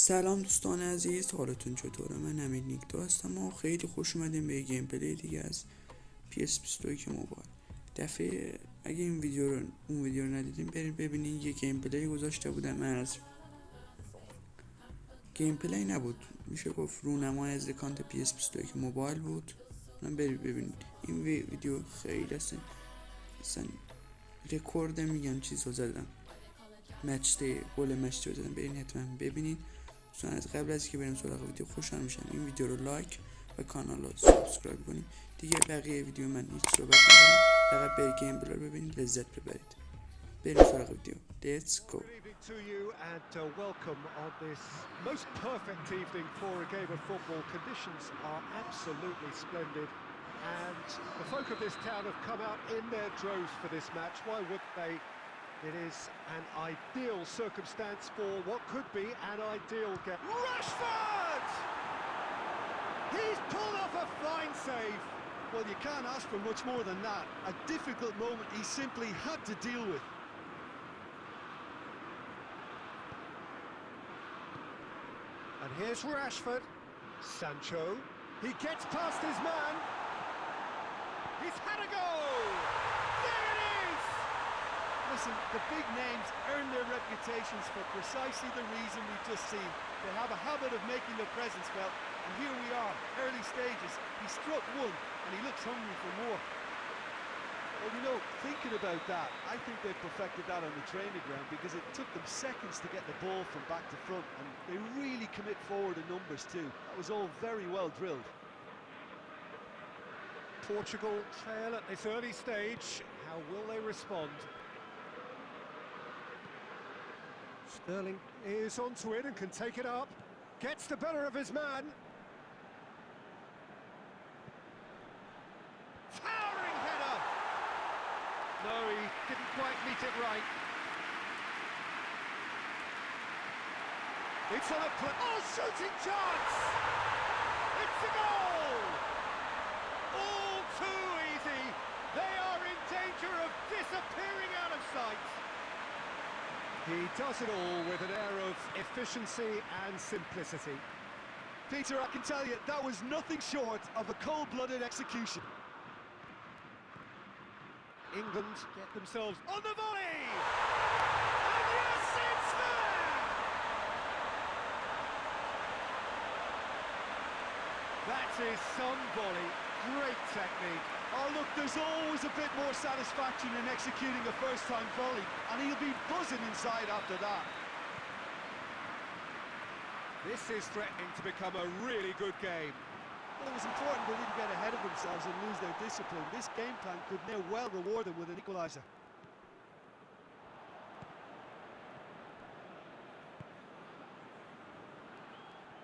سلام دوستان عزیز، حالتون چطوره؟ من امید هستم و خیلی خوش اومدیم به گیم پلی دیگه از PS22 موبایل. دفعه اگه اون ویدیو رو ندیدین برین ببینین. یه گیم پلی گذاشته بودم من، از گیم پلی نبود، میشه گفت رونمای از اکانت PS22 موبایل بود. من برید ببینید این ویدیو خیلی اصلا رکورد میگم چیزو زدم، گل مچ رو زدم. برین حتما ببینید. دوستان از قبل از که بریم سراغ ویدیو خوشحال میشم این ویدیو رو لایک و کانال رو سابسکرایب کنید. دیگه بقیه ویدیو من هیچ صحبت نمی‌کنم، فقط برید گیم پلی رو ببینید، لذت ببرید. بریم سراغ ویدیو. Let's go. To you and welcome on this most perfect evening for a game of football. Conditions are absolutely splendid and the folk of this town have come out in their droves for this match. Why wouldn't they? It is an ideal circumstance for what could be an ideal game. Rashford! He's pulled off a fine save. Well, you can't ask for much more than that. A difficult moment he simply had to deal with. And here's Rashford. Sancho. He gets past his man. He's had a go! There it is! Listen, the big names earn their reputations for precisely the reason we've just seen. They have a habit of making their presence felt, and here we are, early stages. He struck one, and he looks hungry for more. Well, you know, thinking about that, I think they perfected that on the training ground because it took them seconds to get the ball from back to front, and they really commit forward in numbers too. That was all very well drilled. Portugal trail at this early stage. How will they respond? Sterling is onto it and can take it up. Gets the better of his man. Towering header! No, he didn't quite meet it right. It's on a oh, shooting chance! It's a goal! All too easy. They are in danger of disappearing out of sight. He does it all with an air of efficiency and simplicity. Peter, I can tell you, that was nothing short of a cold-blooded execution. England get themselves On the volley! And yes, it's there! That is some volley. Great technique. Oh look, there's always a bit more satisfaction in executing a first-time volley, and he'll be buzzing inside after that. This is threatening to become a really good game. Well, it was important they didn't get ahead of themselves and lose their discipline. This game plan could now well reward them with an equaliser.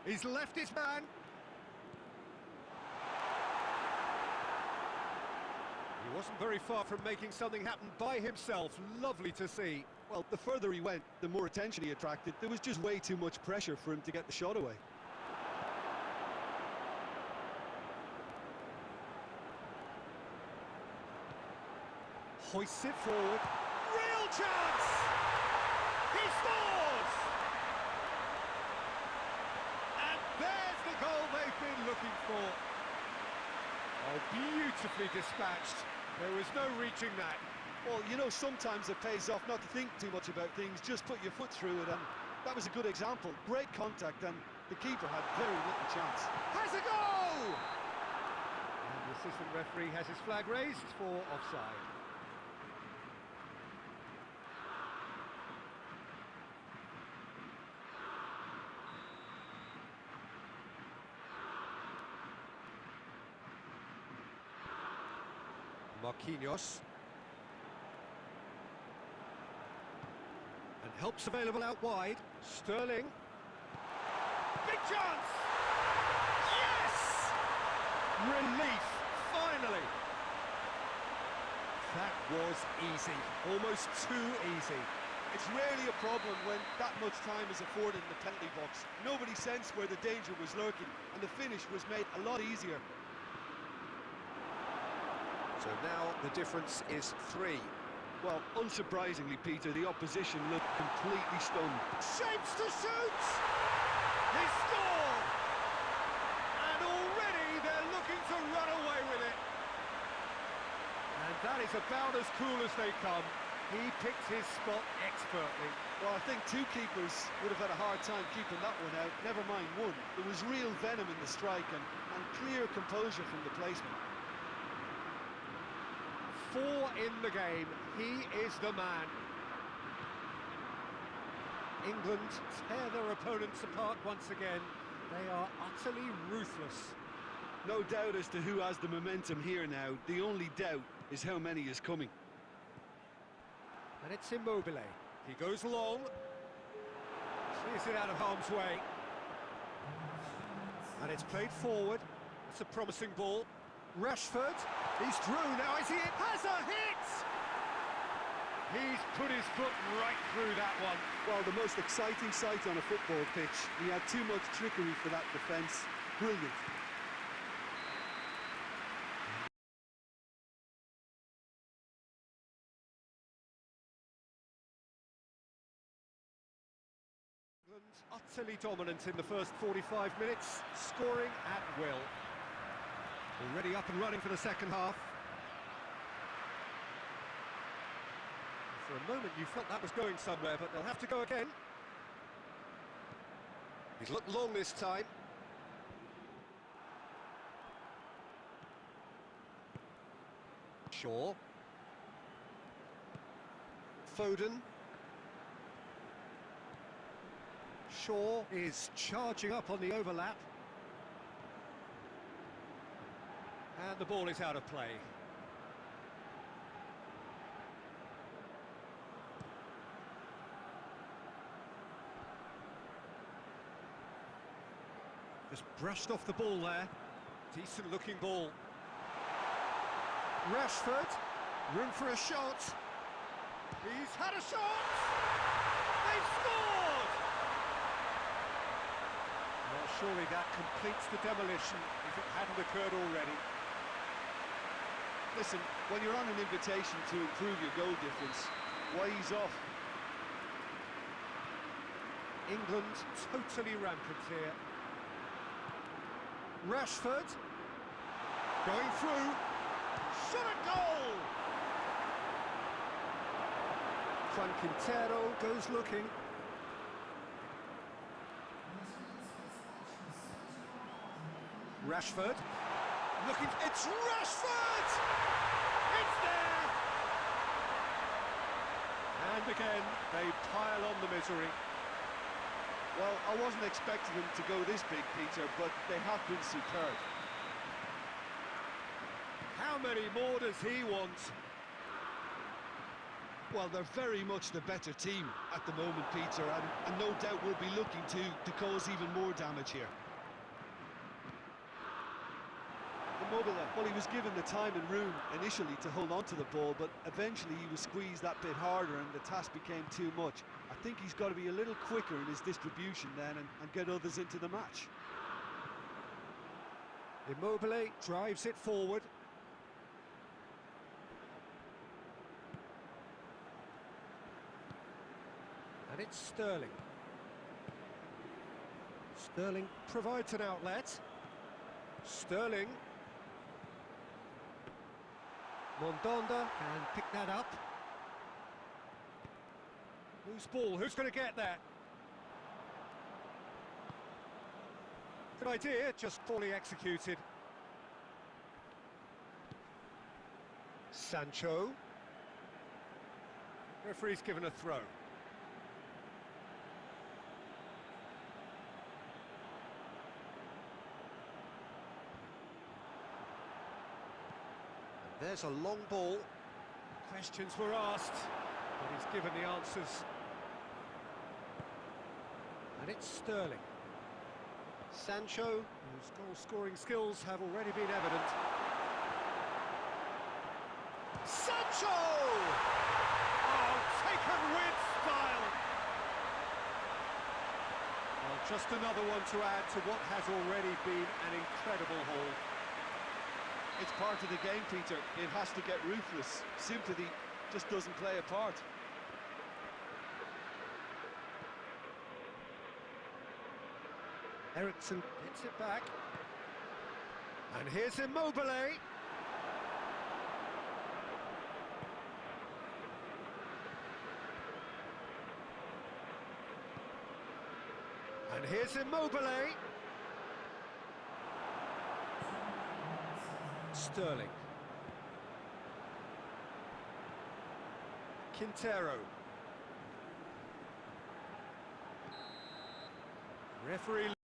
He's left his man. He wasn't very far from making something happen by himself. Lovely to see. Well, the further he went, the more attention he attracted. There was just way too much pressure for him to get the shot away. Hoists it forward. Real chance! He scores! And there's the goal they've been looking for. Oh, beautifully dispatched. There was no reaching that. Well, you know, sometimes it pays off not to think too much about things, just put your foot through it, and that was a good example. Great contact, and the keeper had very little chance. Has a go! And the assistant referee has his flag raised for offside. Marquinhos. And help's available out wide. Sterling. Big chance! Yes! Relief, finally. That was easy, almost too easy. It's rarely a problem when that much time is afforded in the penalty box. Nobody sensed where the danger was lurking, and the finish was made a lot easier. So now the difference is 3. Well, unsurprisingly, Peter, the opposition looked completely stunned. Shapes to shoot! He's about as cool as they come. He picked his spot expertly. Well, I think two keepers would have had a hard time keeping that one out, never mind one. There was real venom in the strike and clear composure from the placement. 4 in the game. He is the man. England tear their opponents apart once again. They are utterly ruthless. No doubt as to who has the momentum here now. The only doubt is how many is coming. And it's Immobile. He goes long. Clears it out of harm's way. And it's played forward. It's a promising ball. Rashford. He's through. Now is he in? Has a hit! He's put his foot right through that one. Well, the most exciting sight on a football pitch. He had too much trickery for that defence. Brilliant. England utterly dominant in the first 45 minutes, scoring at will. Already up and running for the second half. For a moment you felt that was going somewhere, but they'll have to go again. He's looked long this time. Shaw. Foden. Shaw is charging up on the overlap. And the ball is out of play. Just brushed off the ball there. Decent looking ball. Rashford, room for a shot. He's had a shot! They've scored! Well, surely that completes the demolition if it hadn't occurred already. Listen, when you're on an invitation to improve your goal difference, why ease off? England totally rampant here. Rashford going through, shot a goal! Quintero goes looking. Rashford looking, it's Rashford! It's there! And again, they pile on the misery. Well, I wasn't expecting them to go this big, Peter, but they have been superb. How many more does he want? Well, they're very much the better team at the moment, Peter, and no doubt will be looking to cause even more damage here. Immobile, well, he was given the time and room initially to hold on to the ball, but eventually he was squeezed that bit harder and the task became too much. I think he's got to be a little quicker in his distribution then and get others into the match. Immobile drives it forward. And it's Sterling. Sterling provides an outlet. Sterling. Mondonda can pick that up. Loose ball, who's going to get that? Good idea, just poorly executed. Sancho. Referee's given a throw. There's a long ball. Questions were asked, but he's given the answers. And it's Sterling. Sancho, whose goal-scoring skills have already been evident. Sancho! Oh, taken with style! Well, just another one to add to what has already been an incredible haul. It's part of the game, Peter. It has to get ruthless. Sympathy just doesn't play a part. Ericsson hits it back. And here's Immobile. And here's Immobile. Sterling. Quintero. Referee